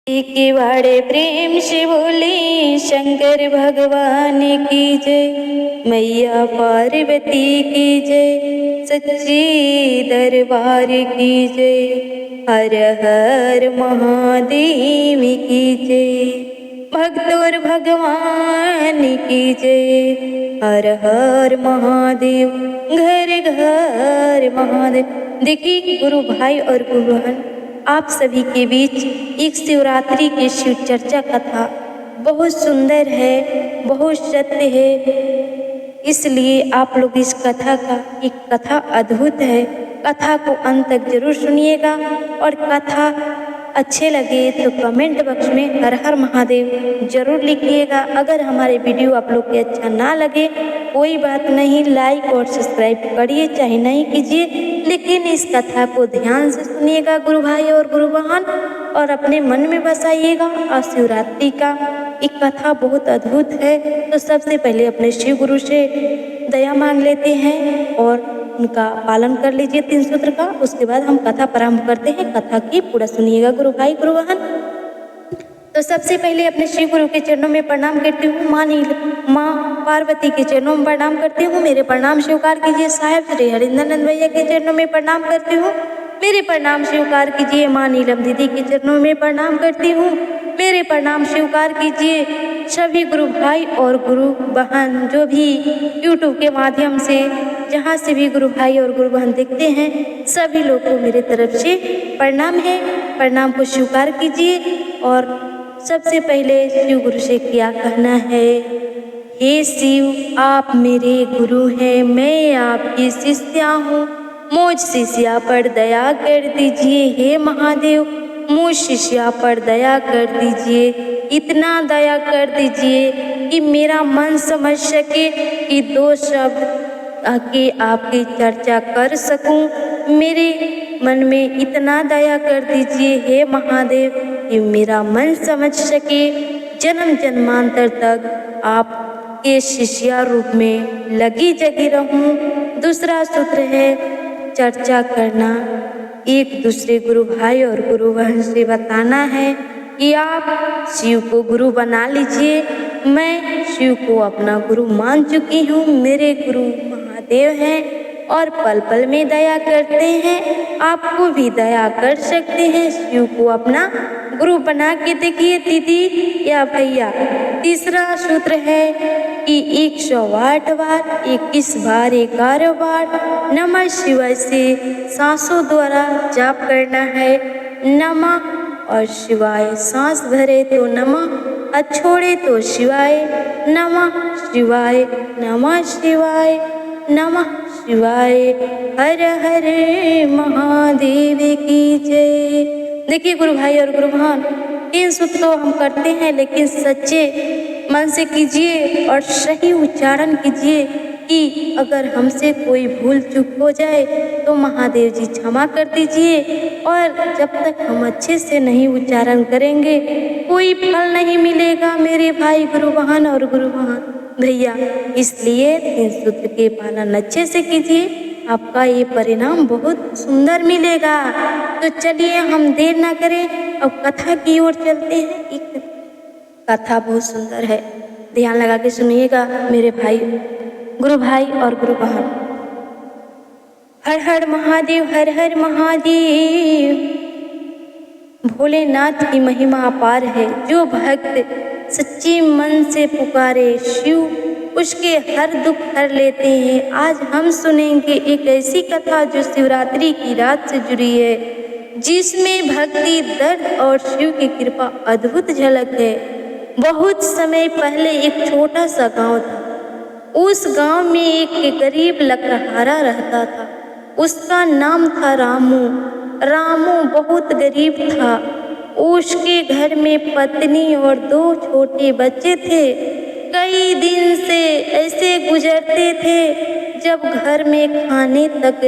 के बड़े प्रेम से बोले शंकर भगवान की जय, मैया पार्वती की जय, सच्चे दरबार की जय, हर हर महादेव की जय, भक्त और भगवान की जय, हर हर महादेव, घर घर महादेव। देखिए गुरु भाई और गुरु बहन, आप सभी के बीच एक शिवरात्रि की शिव चर्चा कथा बहुत सुंदर है, बहुत सत्य है, इसलिए आप लोग इस कथा का एक कथा अद्भुत है। कथा को अंत तक जरूर सुनिएगा और कथा अच्छे लगे तो कमेंट बॉक्स में हर हर महादेव जरूर लिखिएगा। अगर हमारे वीडियो आप लोग के अच्छा ना लगे कोई बात नहीं, लाइक और सब्सक्राइब करिए चाहे नहीं कीजिए, लेकिन इस कथा को ध्यान से सुनिएगा गुरु भाई और गुरु बहन, और अपने मन में बसाइएगा। और शिवरात्रि का एक कथा बहुत अद्भुत है। तो सबसे पहले अपने शिव गुरु से दया मांग लेते हैं और उनका पालन कर लीजिए 3 सूत्र का। उसके बाद हम कथा प्रारंभ करते हैं। कथा की पूरा सुनिएगा गुरु भाई गुरु बहन। तो सबसे पहले अपने शिव गुरु के चरणों में प्रणाम करती हूँ। माँ पार्वती के चरणों में प्रणाम करती हूँ, मेरे प्रणाम स्वीकार कीजिए। साहेब श्री हरिंदर भैया के चरणों में प्रणाम करती हूँ, मेरे प्रणाम स्वीकार कीजिए। माँ नीलम दीदी के चरणों में प्रणाम करती हूँ, मेरे प्रणाम स्वीकार कीजिए। सभी गुरु भाई और गुरु बहन जो भी यूट्यूब के माध्यम से जहाँ से भी गुरु भाई और गुरु बहन देखते हैं, सभी लोग को मेरे तरफ से प्रणाम है। प्रणाम को स्वीकार कीजिए। और सबसे पहले शिव गुरु से क्या कहना है। हे शिव, आप मेरे गुरु हैं, मैं आपकी शिष्या हूँ, मुझ शिष्या पर दया कर दीजिए। हे महादेव, मुझ शिष्या पर दया कर दीजिए, इतना दया कर दीजिए कि मेरा मन समझ सके कि 2 शब्द आके आपकी चर्चा कर सकूं। मेरे मन में इतना दया कर दीजिए हे महादेव कि मेरा मन समझ सके, जन्म जन्मांतर तक आपके शिष्या रूप में लगी जगी रहूं। दूसरा सूत्र है चर्चा करना। एक दूसरे गुरु भाई और गुरु बहन से बताना है कि आप शिव को गुरु बना लीजिए। मैं शिव को अपना गुरु मान चुकी हूँ, मेरे गुरु महादेव हैं और पल पल में दया करते हैं, आपको भी दया कर सकते हैं। शिव को अपना गुरु बना के देखिए दीदी या भैया। तीसरा सूत्र है कि 108 बार 21 बार 11 बार नमः शिवाय से सांसों द्वारा जाप करना है। नमः और शिवाय, सांस भरे तो नमः, छोड़े तो शिवाय। नमः शिवाय, नमः शिवाय, नमः शिवाय, हर हर महादेव की जय। देखिए गुरु भाई और गुरु बहन, 3 सूत्र तो हम करते हैं, लेकिन सच्चे मन से कीजिए और सही उच्चारण कीजिए कि अगर हमसे कोई भूल चूक हो जाए तो महादेव जी क्षमा कर दीजिए। और जब तक हम अच्छे से नहीं उच्चारण करेंगे कोई फल नहीं मिलेगा मेरे भाई गुरु बहन और गुरु बहन भैया। इसलिए 3 सूत्र के पालन अच्छे से कीजिए, आपका ये परिणाम बहुत सुंदर मिलेगा। तो चलिए हम देर ना करें, अब कथा की ओर चलते हैं। एक कथा बहुत सुंदर है, ध्यान लगा के सुनिएगा मेरे भाई गुरु भाई और गुरु बहन। हर हर महादेव, हर हर महादेव। भोलेनाथ की महिमा अपार है, जो भक्त सच्चे मन से पुकारे शिव उसके हर दुख हर लेते हैं। आज हम सुनेंगे एक ऐसी कथा जो शिवरात्रि की रात से जुड़ी है, जिसमें भक्ति, दर्द और शिव की कृपा अद्भुत झलक है। बहुत समय पहले एक छोटा सा गांव था। उस गांव में एक गरीब लकड़हारा रहता था। उसका नाम था रामू। रामू बहुत गरीब था। उसके घर में पत्नी और 2 छोटे बच्चे थे। कई दिन से ऐसे गुजरते थे जब घर में खाने तक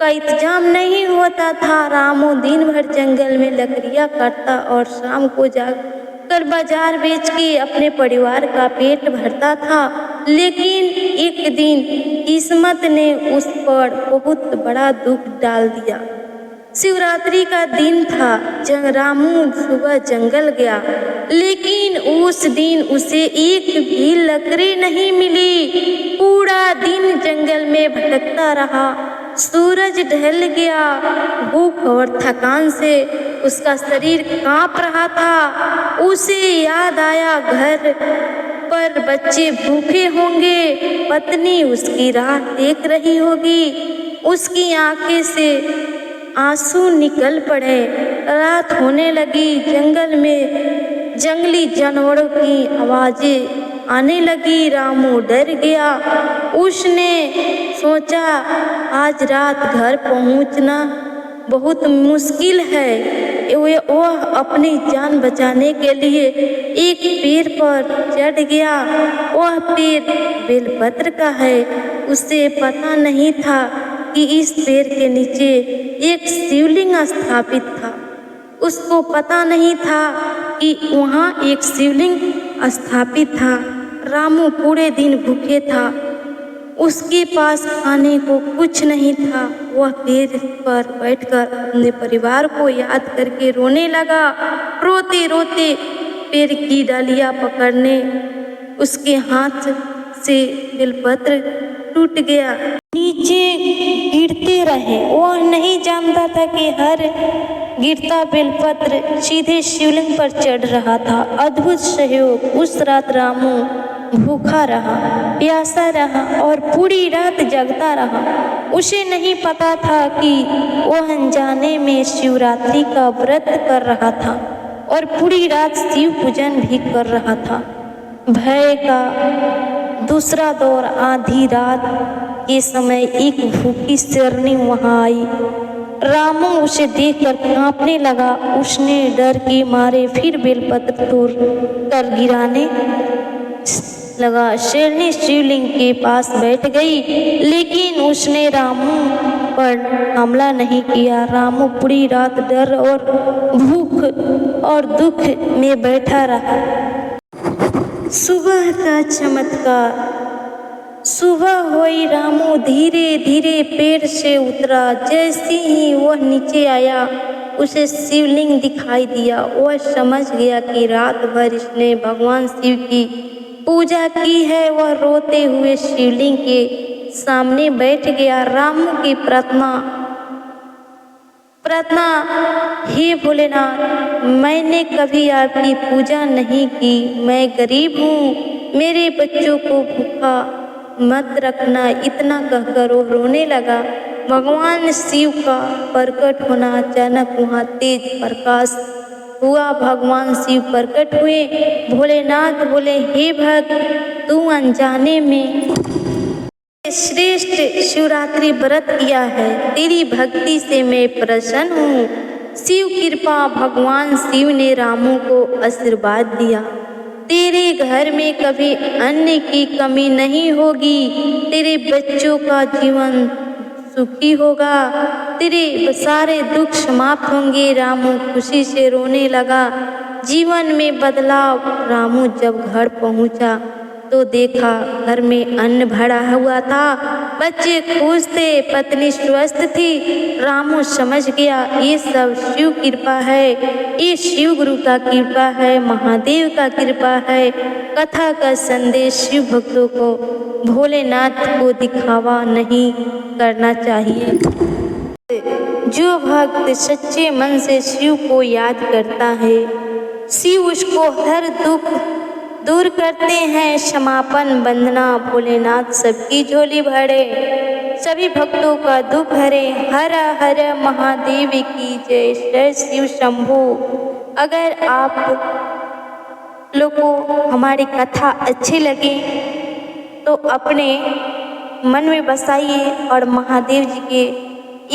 का इंतजाम नहीं होता था। रामू दिन भर जंगल में लकड़ियाँ काटता और शाम को जाकर बाजार बेच के अपने परिवार का पेट भरता था। लेकिन एक दिन किस्मत ने उस पर बहुत बड़ा दुख डाल दिया। शिवरात्रि का दिन था। रामू सुबह जंगल गया, लेकिन उस दिन उसे एक भी लकड़ी नहीं मिली। पूरा दिन जंगल में भटकता रहा। सूरज ढल गया। भूख और थकान से उसका शरीर कांप रहा था। उसे याद आया घर पर बच्चे भूखे होंगे, पत्नी उसकी राह देख रही होगी। उसकी आंखें से आंसू निकल पड़े। रात होने लगी। जंगल में जंगली जानवरों की आवाजें आने लगी। रामू डर गया। उसने सोचा, आज रात घर पहुंचना बहुत मुश्किल है। वह अपनी जान बचाने के लिए एक पेड़ पर चढ़ गया। वह पेड़ बेलपत्र का है। उसे पता नहीं था कि इस पेड़ के नीचे एक शिवलिंग स्थापित था। उसको पता नहीं था कि वहाँ एक शिवलिंग स्थापित था। रामू पूरे दिन भूखे था। उसके पास खाने को कुछ नहीं था। वह पेड़ पर बैठकर अपने परिवार को याद करके रोने लगा। रोते रोते पेड़ की डालियाँ पकड़ने उसके हाथ से बेलपत्र टूट गया, नीचे गिरते रहे। वह नहीं जानता था कि हर गिरता बेलपत्र सीधे शिवलिंग पर चढ़ रहा था। अद्भुत सहयोग। उस रात रामू भूखा रहा, प्यासा रहा और पूरी रात जगता रहा। उसे नहीं पता था कि वह अनजाने में शिवरात्रि का व्रत कर रहा था और पूरी रात शिव पूजन भी कर रहा था। भय का दूसरा दौर। आधी रात के समय एक भूखी शेरनी वहां आई। रामू उसे देखकर कांपने लगा। उसने डर के मारे फिर बेलपत्र तोड़ कर गिराने लगा। शेरनी शिवलिंग के पास बैठ गई, लेकिन उसने रामू पर हमला नहीं किया। रामू पूरी रात डर और भूख और दुख में बैठा रहा। सुबह का चमत्कार। सुबह हुई। रामू धीरे धीरे पेड़ से उतरा। जैसे ही वह नीचे आया, उसे शिवलिंग दिखाई दिया। वह समझ गया कि रात भर इसने भगवान शिव की पूजा की है। वह रोते हुए शिवलिंग के सामने बैठ गया। रामू की प्रार्थना, हे भोलेनाथ, मैंने कभी आपकी पूजा नहीं की। मैं गरीब हूँ, मेरे बच्चों को भूखा मत रखना। इतना कहकर वो रोने लगा। भगवान शिव का प्रकट होना। अचानक वहाँ तेज प्रकाश हुआ। भगवान शिव प्रकट हुए। भोलेनाथ बोले, हे भक्त, तू अनजाने में श्रेष्ठ शिवरात्रि व्रत किया है। तेरी भक्ति से मैं प्रसन्न हूँ। शिव कृपा। भगवान शिव ने रामू को आशीर्वाद दिया। तेरे घर में कभी अन्न की कमी नहीं होगी। तेरे बच्चों का जीवन सुखी होगा। तेरे सारे दुख समाप्त होंगे। रामू खुशी से रोने लगा। जीवन में बदलाव। रामू जब घर पहुंचा तो देखा घर में अन्न भरा हुआ था। बच्चे खुश थे, पत्नी स्वस्थ थी। रामू समझ गया, ये सब शिव कृपा है। ये शिव गुरु का कृपा है, महादेव का कृपा है। कथा का संदेश शिव भक्तों को भोलेनाथ को दिखावा नहीं करना चाहिए। जो भक्त सच्चे मन से शिव को याद करता है, शिव उसको हर दुख दूर करते हैं। समापन वंदना। भोलेनाथ सबकी झोली भरे, सभी भक्तों का दुख हरे। हर हर महादेव की जय। जय शिव शंभू। अगर आप लोग को हमारी कथा अच्छी लगे तो अपने मन में बसाइए और महादेव जी के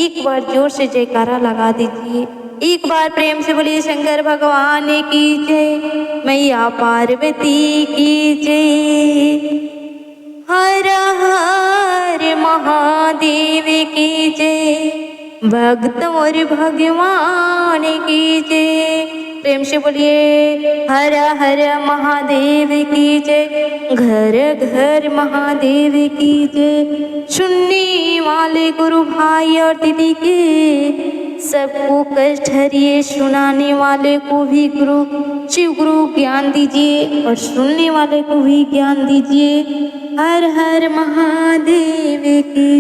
एक बार जोर से जयकारा लगा दीजिए। एक बार प्रेम से बोलिए, शंकर भगवान की जय, मैया पार्वती की जय। हर हर महादेव की जय, भक्त और भगवान की जय। प्रेम से बोलिए, हर हर महादेव की जय, घर घर महादेव की जय। सुनने वाले गुरु भाई और दीदी के सबको कष्ट हरिए, सुनाने वाले को भी गुरु शिव गुरु ज्ञान दीजिए और सुनने वाले को भी ज्ञान दीजिए। हर हर महादेव की